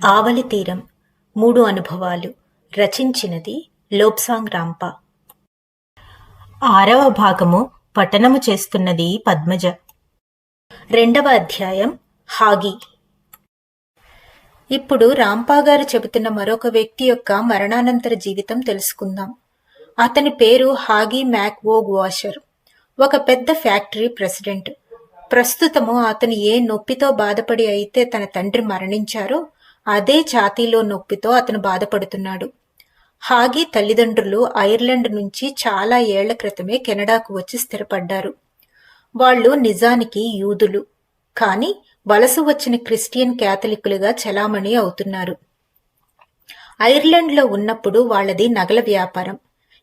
ఆవలి తీరం 3 అనుభవాలు. రచించినది లోబ్సాంగ్ రాంపా. 6వ భాగము పఠనము చేస్తున్నది పద్మజ. 2వ అధ్యాయం హాగి. ఇప్పుడు రాంపాగారు చెబుతున్న మరొక వ్యక్తి యొక్క మరణానంతర జీవితం తెలుసుకుందాం. అతని పేరు హాగి మ్యాక్ వోగ్ వాషర్. ఒక పెద్ద ఫ్యాక్టరీ ప్రెసిడెంట్. ప్రస్తుతము అతను ఏ నొప్పితో బాధపడి అయితే తన తండ్రి మరణించారో అదే ఛాతీలో నొప్పితో అతను బాధపడుతున్నాడు. హాగి తల్లిదండ్రులు ఐర్లాండ్ నుంచి చాలా ఏళ్ల క్రితమే కెనడాకు వచ్చి స్థిరపడ్డారు. వాళ్ళు నిజానికి యూదులు, కానీ వలస వచ్చిన క్రిస్టియన్ క్యాథలిక్కులుగా చలామణి అవుతున్నారు. ఐర్లాండ్లో ఉన్నప్పుడు వాళ్ళది నగల వ్యాపారం.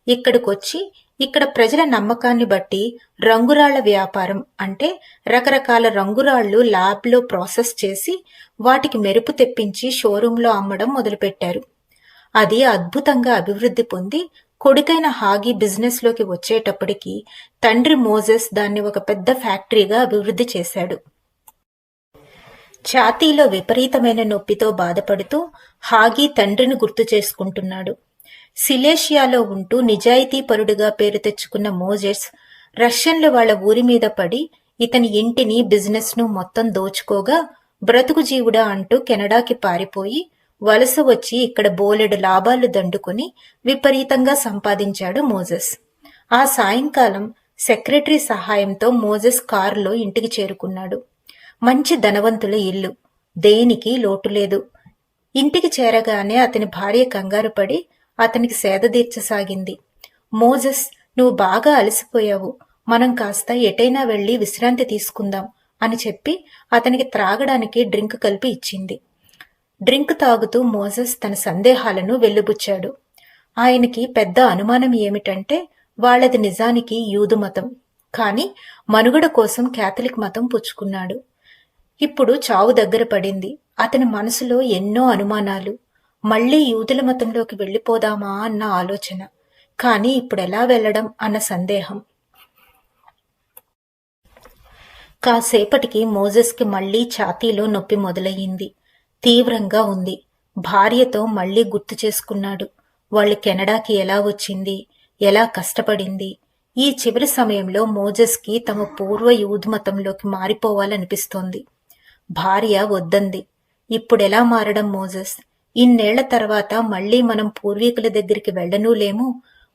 ఇక్కడికొచ్చి ఇక్కడ ప్రజల నమ్మకాన్ని బట్టి రంగురాళ్ల వ్యాపారం, అంటే రకరకాల రంగురాళ్లు ల్యాబ్లో ప్రాసెస్ చేసి వాటికి మెరుపు తెప్పించి షోరూంలో అమ్మడం మొదలుపెట్టారు. అది అద్భుతంగా అభివృద్ధి పొంది కొడుకైన హాగి బిజినెస్లోకి వచ్చేటప్పటికి తండ్రి మోజెస్ దాన్ని ఒక పెద్ద ఫ్యాక్టరీగా అభివృద్ధి చేశాడు. ఛాతీలో విపరీతమైన నొప్పితో బాధపడుతూ హాగి తండ్రిని గుర్తు చేసుకుంటున్నాడు. సిలేషియాలో ఉంటూ నిజాయితీపరుడుగా పేరు తెచ్చుకున్న మోజెస్ రష్యన్లు వాళ్ల ఊరి మీద పడి ఇతని ఇంటిని బిజినెస్ ను మొత్తం దోచుకోగా బ్రతుకు జీవుడా అంటూ కెనడాకి పారిపోయి వలస వచ్చి ఇక్కడ బోలెడు లాభాలు దండుకుని విపరీతంగా సంపాదించాడు మోజెస్. ఆ సాయంకాలం సెక్రటరీ సహాయంతో మోజెస్ కారులో ఇంటికి చేరుకున్నాడు. మంచి ధనవంతుల ఇల్లు, దేనికి లోటు లేదు. ఇంటికి చేరగానే అతని భార్య కంగారు పడి అతనికి సేద తీర్చసాగింది. మోజెస్, నువ్వు బాగా అలసిపోయావు, మనం కాస్త ఎటైనా వెళ్లి విశ్రాంతి తీసుకుందాం అని చెప్పి అతనికి త్రాగడానికి డ్రింక్ కలిపి ఇచ్చింది. డ్రింక్ తాగుతూ మోజెస్ తన సందేహాలను వెల్లుబుచ్చాడు. ఆయనకి పెద్ద అనుమానం ఏమిటంటే వాళ్ళది నిజానికి యూదు మతం, కానీ మనుగడ కోసం క్యాథలిక్ మతం పుచ్చుకున్నాడు. ఇప్పుడు చావు దగ్గర పడింది. అతని మనసులో ఎన్నో అనుమానాలు. మళ్లీ యూదుల మతంలోకి వెళ్లిపోదామా అన్న ఆలోచన, కానీ ఇప్పుడెలా వెళ్లడం అన్న సందేహం. కాసేపటికి మోజెస్కి మళ్లీ ఛాతీలో నొప్పి మొదలయ్యింది. తీవ్రంగా ఉంది. భార్యతో మళ్లీ గుర్తు చేసుకున్నాడు. వాళ్ళు కెనడాకి ఎలా వచ్చింది, ఎలా కష్టపడింది. ఈ చివరి సమయంలో మోజెస్కి తమ పూర్వ యూదు మతంలోకి మారిపోవాలనిపిస్తోంది. భార్య వద్దంది. ఇప్పుడెలా మారడం మోజెస్? ఇన్నేళ్ల తర్వాత మళ్లీ మనం పూర్వీకుల దగ్గరికి వెళ్లనూ లేము,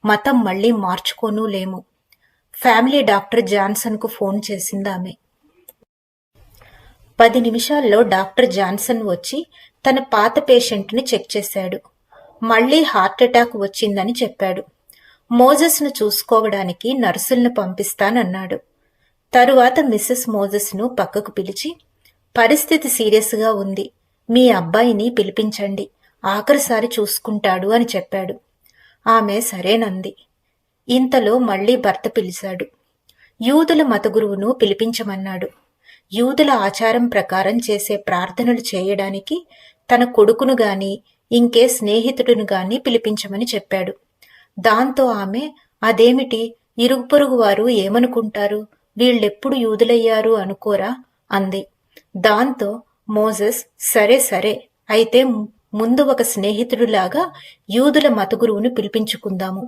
మతం మళ్లీ మార్చుకోనూ లేము. ఫ్యామిలీ డాక్టర్ జాన్సన్ కు ఫోన్ చేసిందామె. 10 నిమిషాల్లో డాక్టర్ జాన్సన్ వచ్చి తన పాత పేషెంట్ ని చెక్ చేశాడు. మళ్లీ హార్ట్అటాక్ వచ్చిందని చెప్పాడు. మోజెస్ ను చూసుకోవడానికి నర్సుల్ని పంపిస్తానన్నాడు. తరువాత మిస్సెస్ మోజెస్ ను పక్కకు పిలిచి, పరిస్థితి సీరియస్ గా ఉంది, మీ అబ్బాయిని పిలిపించండి, ఆఖరిసారి చూసుకుంటాడు అని చెప్పాడు. ఆమె సరేనంది. ఇంతలో మళ్లీ భర్త పిలిచాడు. యూదుల మత గురువును పిలిపించమన్నాడు. యూదుల ఆచారం ప్రకారం చేసే ప్రార్థనలు చేయడానికి తన కొడుకును గాని ఇంకే స్నేహితుడును గాని పిలిపించమని చెప్పాడు. దాంతో ఆమె, అదేమిటి, ఇరుగు పొరుగు వారు ఏమనుకుంటారు, వీళ్ళెప్పుడు యూదులయ్యారు అనుకోరా అంది. దాంతో మోజెస్, సరే సరే, అయితే ముందు ఒక స్నేహితుడిలాగా యూదుల మత గురువును పిలిపించుకుందాము.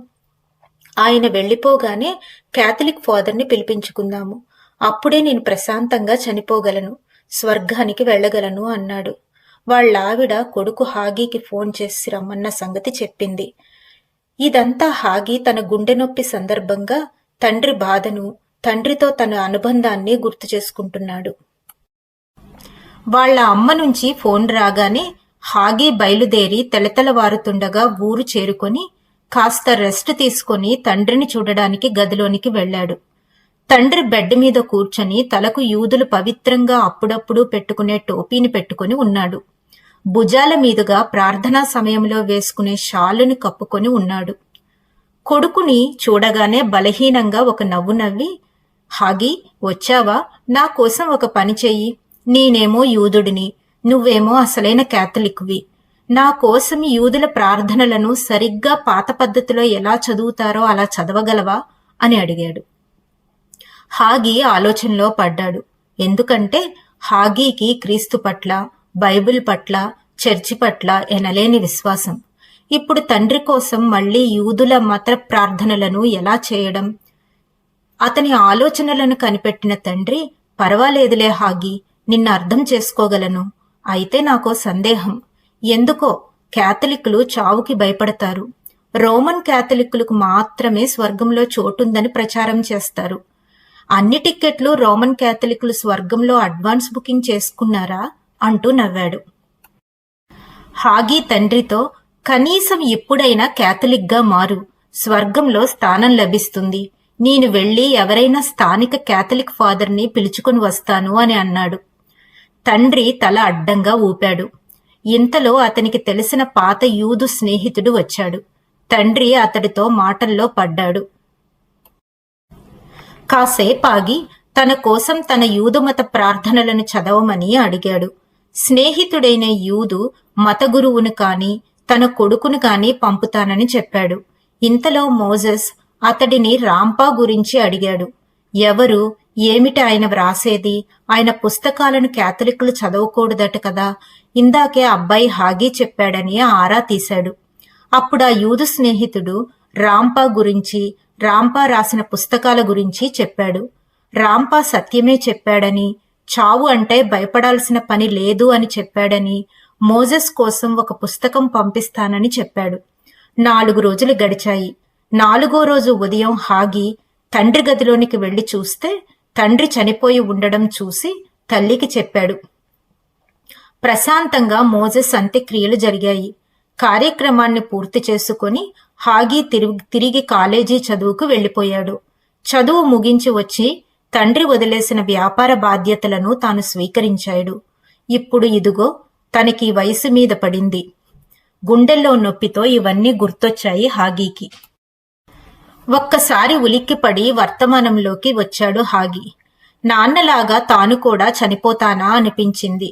ఆయన వెళ్లిపోగానే క్యాథలిక్ ఫాదర్ని పిలిపించుకుందాము. అప్పుడే నేను ప్రశాంతంగా చనిపోగలను, స్వర్గానికి వెళ్లగలను అన్నాడు. వాళ్ళావిడ కొడుకు హాగీకి ఫోన్ చేసి రమ్మన్న సంగతి చెప్పింది. ఇదంతా హాగి తన గుండె నొప్పి సందర్భంగా తండ్రి బాధను, తండ్రితో తన అనుబంధాన్ని గుర్తు చేసుకుంటున్నాడు. వాళ్ల అమ్మ నుంచి ఫోన్ రాగానే హాగి బయలుదేరి తెలతెలవారుతుండగా ఊరు చేరుకొని కాస్త రెస్ట్ తీసుకుని తండ్రిని చూడడానికి గదిలోనికి వెళ్లాడు. తండ్రి బెడ్ మీద కూర్చొని తలకు యూదులు పవిత్రంగా అప్పుడప్పుడు పెట్టుకునే టోపీని పెట్టుకుని ఉన్నాడు. భుజాల మీదుగా ప్రార్థనా సమయంలో వేసుకునే షాలుని కప్పుకొని ఉన్నాడు. కొడుకుని చూడగానే బలహీనంగా ఒక నవ్వు నవ్వి, హాగి, వచ్చావా? నా కోసం ఒక పని చెయ్యి. నేనేమో యూదుడిని, నువ్వేమో అసలైన క్యాథలిక్వి. నా కోసం యూదుల ప్రార్థనలను సరిగ్గా పాత పద్ధతిలో ఎలా చదువుతారో అలా చదవగలవా అని అడిగాడు. హాగి ఆలోచనలో పడ్డాడు. ఎందుకంటే హాగీకి క్రీస్తు పట్ల, బైబిల్ పట్ల చర్చి పట్ల ఎనలేని విశ్వాసం. ఇప్పుడు తండ్రి కోసం మళ్లీ యూదుల మత ప్రార్థనలను ఎలా చేయడం? అతని ఆలోచనలను కనిపెట్టిన తండ్రి, పర్వాలేదులే హాగి, నిన్ను అర్థం చేసుకోగలను. అయితే నాకో సందేహం. ఎందుకో క్యాథలిక్కులు చావుకి భయపడతారు. రోమన్ క్యాథలిక్కులకు మాత్రమే స్వర్గంలో చోటుందని ప్రచారం చేస్తారు. అన్ని టిక్కెట్లు రోమన్ క్యాథలిక్కులు స్వర్గంలో అడ్వాన్స్ బుకింగ్ చేసుకున్నారా అంటూ నవ్వాడు. హాగి తండ్రితో, కనీసం ఇప్పుడైనా క్యాథలిక్గా మారు, స్వర్గంలో స్థానం లభిస్తుంది. నేను వెళ్లి ఎవరైనా స్థానిక క్యాథలిక్ ఫాదర్ని పిలుచుకుని వస్తాను అని అన్నాడు. తండ్రి తల అడ్డంగా ఊపాడు. ఇంతలో అతనికి తెలిసిన పాత యూదు స్నేహితుడు వచ్చాడు. తండ్రి అతడితో మాటల్లో పడ్డాడు. కాసేపాగి తన కోసం తన యూదుమత ప్రార్థనలను చదవమని అడిగాడు. స్నేహితుడైన యూదు మత గురువును కాని తన కొడుకును కాని పంపుతానని చెప్పాడు. ఇంతలో మోజెస్ అతడిని రాంపా గురించి అడిగాడు. ఎవరు, ఏమిటి ఆయన వ్రాసేది? ఆయన పుస్తకాలను క్యాథలిక్కులు చదవకూడదట కదా, ఇందాకే అబ్బాయి హాగి చెప్పాడని ఆరా తీశాడు. అప్పుడు ఆ యూదు స్నేహితుడు రాంపా గురించి, రాంపా రాసిన పుస్తకాల గురించి చెప్పాడు. రాంపా సత్యమే చెప్పాడని, చావు అంటే భయపడాల్సిన పని లేదు అని చెప్పాడని, మోజెస్ కోసం ఒక పుస్తకం పంపిస్తానని చెప్పాడు. 4 రోజులు గడిచాయి. 4వ రోజు ఉదయం హాగి తండ్రి గదిలోనికి వెళ్లి చూస్తే తండ్రి చనిపోయి ఉండడం చూసి తల్లికి చెప్పాడు. ప్రశాంతంగా మోజెస్ అంత్యక్రియలు జరిగాయి. కార్యక్రమాన్ని పూర్తి చేసుకుని హాగి తిరిగి కాలేజీ చదువుకు వెళ్లిపోయాడు. చదువు ముగించి వచ్చి తండ్రి వదిలేసిన వ్యాపార బాధ్యతలను తాను స్వీకరించాడు. ఇప్పుడు ఇదిగో తనకి వయసు మీద పడింది. గుండెల్లో నొప్పితో ఇవన్నీ గుర్తొచ్చాయి హాగీకి. ఒక్కసారి ఉలిక్కిపడి వర్తమానంలోకి వచ్చాడు హాగి. నాన్నలాగా తాను కూడా చనిపోతానా అనిపించింది.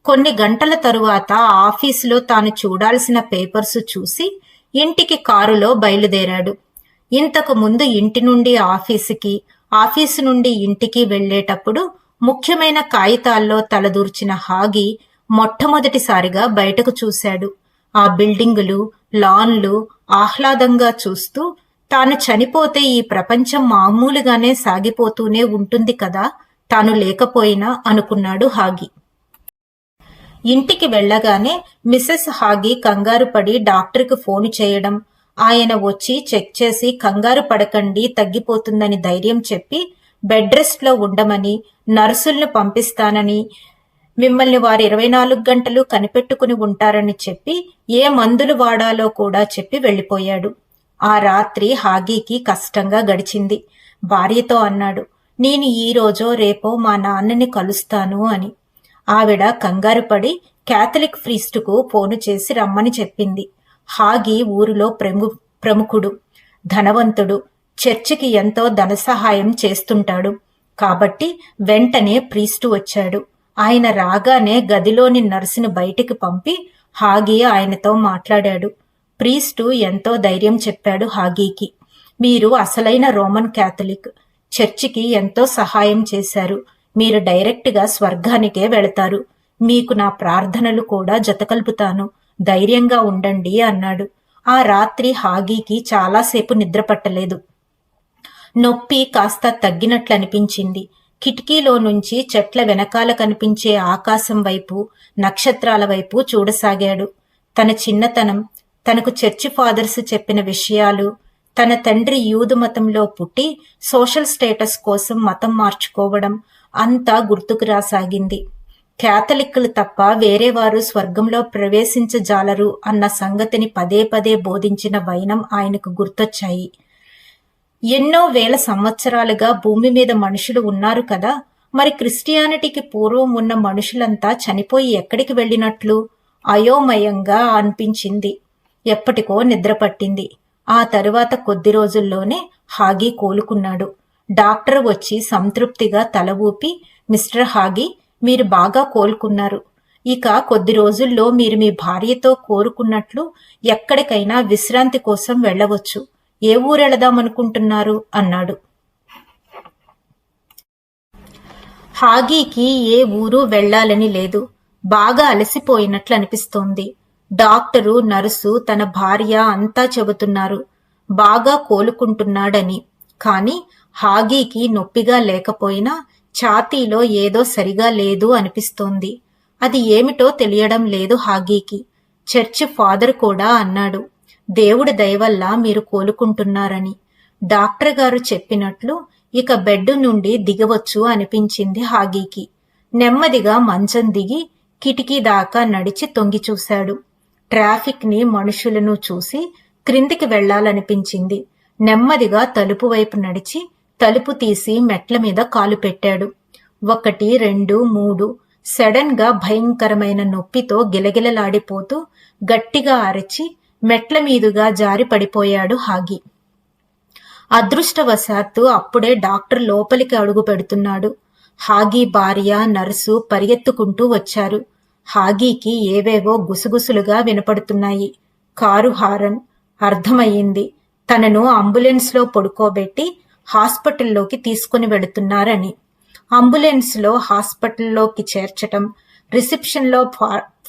కొన్ని గంటల తరువాత ఆఫీసులో తాను చూడాల్సిన పేపర్స్ చూసి ఇంటికి కారులో బయలుదేరాడు. ఇంతకు ముందు ఇంటి నుండి ఆఫీసుకి, ఆఫీసు నుండి ఇంటికి వెళ్లేటప్పుడు ముఖ్యమైన కాగితాల్లో తలదూర్చిన హాగి మొట్టమొదటిసారిగా బయటకు చూశాడు. ఆ బిల్డింగులు, లాన్లు ఆహ్లాదంగా చూస్తూ తాను చనిపోతే ఈ ప్రపంచం మామూలుగానే సాగిపోతూనే ఉంటుంది కదా, తాను లేకపోయినా అనుకున్నాడు హాగి. ఇంటికి వెళ్లగానే మిసెస్ హాగి కంగారు పడి డాక్టర్కి ఫోను చేయడం, ఆయన వచ్చి చెక్ చేసి కంగారు పడకండి, తగ్గిపోతుందని ధైర్యం చెప్పి బెడ్ రెస్ట్ లో ఉండమని, నర్సుల్ని పంపిస్తానని, మిమ్మల్ని వారు 24 గంటలు కనిపెట్టుకుని ఉంటారని చెప్పి ఏ మందులు వాడాలో కూడా చెప్పి వెళ్లిపోయాడు. ఆ రాత్రి హాగీకి కష్టంగా గడిచింది. భార్యతో అన్నాడు, నేను ఈ రోజో రేపో మా నాన్నని కలుస్తాను అని. ఆవిడ కంగారు పడి క్యాథలిక్ ప్రీస్టుకు ఫోను చేసి రమ్మని చెప్పింది. హాగి ఊరిలో ప్రముఖుడు, ధనవంతుడు, చర్చికి ఎంతో ధన సహాయం చేస్తుంటాడు. కాబట్టి వెంటనే ప్రీస్టు వచ్చాడు. ఆయన రాగానే గదిలోని నర్సును బయటికి పంపి హాగి ఆయనతో మాట్లాడాడు. ప్రీస్టు ఎంతో ధైర్యం చెప్పాడు హాగీకి. మీరు అసలైన రోమన్ క్యాథలిక్, చర్చికి ఎంతో సహాయం చేశారు. మీరు డైరెక్ట్గా స్వర్గానికే వెళతారు. మీకు నా ప్రార్థనలు కూడా జతకల్పుతాను. ధైర్యంగా ఉండండి అన్నాడు. ఆ రాత్రి హాగీకి చాలాసేపు నిద్ర పట్టలేదు. నొప్పి కాస్త తగ్గినట్లనిపించింది. కిటికీలో నుంచి చెట్ల వెనకాల కనిపించే ఆకాశం వైపు, నక్షత్రాల వైపు చూడసాగాడు. తన చిన్నతనం, తనకు చర్చి ఫాదర్స్ చెప్పిన విషయాలు, తన తండ్రి యూదు మతంలో పుట్టి సోషల్ స్టేటస్ కోసం మతం మార్చుకోవడం అంతా గుర్తుకు రాసాగింది. క్యాథలిక్కులు తప్ప వేరేవారు స్వర్గంలో ప్రవేశించజాలరు అన్న సంగతిని పదే పదే బోధించిన వైనం ఆయనకు గుర్తొచ్చాయి. ఎన్నో వేల సంవత్సరాలుగా భూమి మీద మనుషులు ఉన్నారు కదా, మరి క్రిస్టియానిటీకి పూర్వం ఉన్న మనుషులంతా చనిపోయి ఎక్కడికి వెళ్ళినట్లు? అయోమయంగా అనిపించింది. ఎప్పటికో నిద్ర పట్టింది. ఆ తరువాత కొద్ది రోజుల్లోనే హాగి కోలుకున్నాడు. డాక్టర్ వచ్చి సంతృప్తిగా తల ఊపి, మిస్టర్ హాగి, మీరు బాగా కోలుకున్నారు. ఇక కొద్ది రోజుల్లో మీరు మీ భార్యతో కోరుకున్నట్లు ఎక్కడికైనా విశ్రాంతి కోసం వెళ్ళవచ్చు. ఏ ఊరెళదామనుకుంటున్నారు అన్నాడు. హాగీకి ఏ ఊరు వెళ్లాలని లేదు. బాగా అలసిపోయినట్లు అనిపిస్తోంది. డాక్టరు, నర్సు, తన భార్య అంతా చెబుతున్నారు బాగా కోలుకుంటున్నాడని. కాని హాగీకి నొప్పిగా లేకపోయినా ఛాతీలో ఏదో సరిగా లేదు అనిపిస్తోంది. అది ఏమిటో తెలియడం లేదు హాగీకి. చర్చి ఫాదర్ కూడా అన్నాడు, దేవుడి దయవల్ల మీరు కోలుకుంటున్నారని. డాక్టర్ గారు చెప్పినట్లు ఇక బెడ్ నుండి దిగవచ్చు అనిపించింది హాగీకి. నెమ్మదిగా మంచం దిగి కిటికీ దాకా నడిచి తొంగి చూశాడు. ట్రాఫిక్ ని, మనుషులను చూసి క్రిందికి వెళ్లాలనిపించింది. నెమ్మదిగా తలుపు వైపు నడిచి తలుపు తీసి మెట్ల మీద కాలు పెట్టాడు. 1, 2, 3 సడన్ గా భయంకరమైన నొప్పితో గిలగిలలాడిపోతూ గట్టిగా అరచి మెట్ల మీదుగా జారి పడిపోయాడు హాగి. అదృష్టవశాత్తు అప్పుడే డాక్టర్ లోపలికి అడుగు పెడుతున్నాడు. హాగీ భార్య, నర్సు పరిగెత్తుకుంటూ వచ్చారు. హాగీకి ఏవేవో గుసగుసలుగా వినపడుతున్నాయి. Car horn. అర్థమయ్యింది, తనను అంబులెన్స్ లో పడుకోబెట్టి హాస్పిటల్లోకి తీసుకుని వెళుతున్నారని. అంబులెన్స్ లో హాస్పిటల్లోకి చేర్చటం, రిసెప్షన్ లో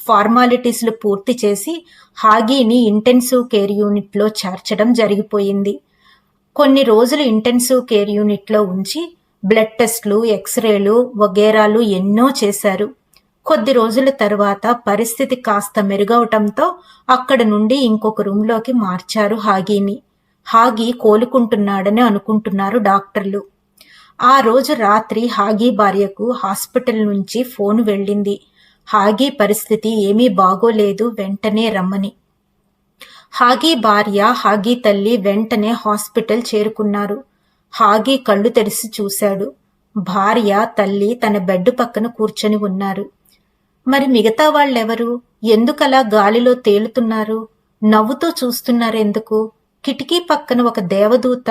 ఫార్మాలిటీస్లు పూర్తి చేసి హాగీని ఇంటెన్సివ్ కేర్ యూనిట్ లో చేర్చడం జరిగిపోయింది. కొన్ని రోజులు ఇంటెన్సివ్ కేర్ యూనిట్ లో ఉంచి బ్లడ్ టెస్ట్లు, ఎక్స్రేలు వగేరాలు ఎన్నో చేశారు. కొద్ది రోజుల తరువాత పరిస్థితి కాస్త మెరుగవటంతో అక్కడ నుండి ఇంకొక రూంలోకి మార్చారు హాగీని. హాగీ కోలుకుంటున్నాడని అనుకుంటున్నారు డాక్టర్లు. ఆ రోజు రాత్రి హాగీ భార్యకు హాస్పిటల్ నుంచి ఫోన్ వెళ్ళింది. హాగీ పరిస్థితి ఏమీ బాగోలేదు, వెంటనే రమ్మని. హాగీ భార్య, హాగీ తల్లి వెంటనే హాస్పిటల్ చేరుకున్నారు. హాగీ కళ్ళు తెరిచి చూశాడు. భార్య, తల్లి తన బెడ్ పక్కన కూర్చొని ఉన్నారు. మరి మిగతా వాళ్ళెవరు? ఎందుకలా గాలిలో తేలుతున్నారు? నవ్వుతూ చూస్తున్నారెందుకు? కిటికీ పక్కన ఒక దేవదూత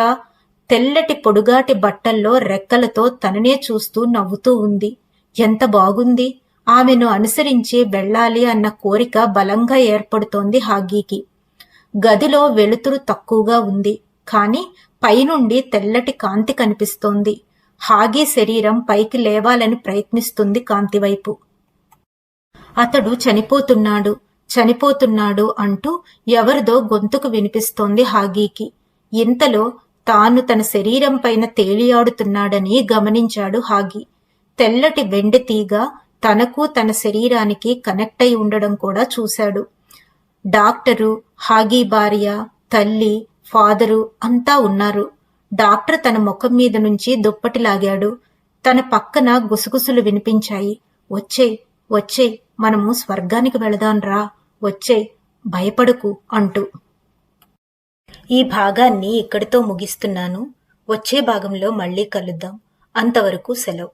తెల్లటి పొడుగాటి బట్టల్లో రెక్కలతో తననే చూస్తూ నవ్వుతూ ఉంది. ఎంత బాగుంది! ఆమెను అనుసరించి వెళ్ళాలి అన్న కోరిక బలంగా ఏర్పడుతోంది హాగీకి. గదిలో వెలుతురు తక్కువగా ఉంది, కాని పైనుండి తెల్లటి కాంతి కనిపిస్తోంది. హాగీ శరీరం పైకి లేవాలని ప్రయత్నిస్తుంది కాంతివైపు. అతడు చనిపోతున్నాడు, చనిపోతున్నాడు అంటూ ఎవరిదో గొంతుకు వినిపిస్తోంది హాగీకి. ఇంతలో తాను తన శరీరం పైన తేలియాడుతున్నాడని గమనించాడు హాగీ. తెల్లటి వెండి తీగ తనకు, తన శరీరానికి కనెక్ట్ అయి ఉండడం కూడా చూశాడు. డాక్టరు, హాగీ భార్య, తల్లి, ఫాదరు అంతా ఉన్నారు. డాక్టర్ తన ముఖం మీద నుంచి దుప్పటి లాగాడు. తన పక్కన గుసగుసలు వినిపించాయి. వచ్చేయ్, వచ్చేయ్, మనము స్వర్గానికి వెళదాంరా, వచ్చేయ్, భయపడకు అంటూ. ఈ భాగాన్ని ఇక్కడితో ముగిస్తున్నాను. వచ్చే భాగంలో మళ్ళీ కలుద్దాం. అంతవరకు సెలవు.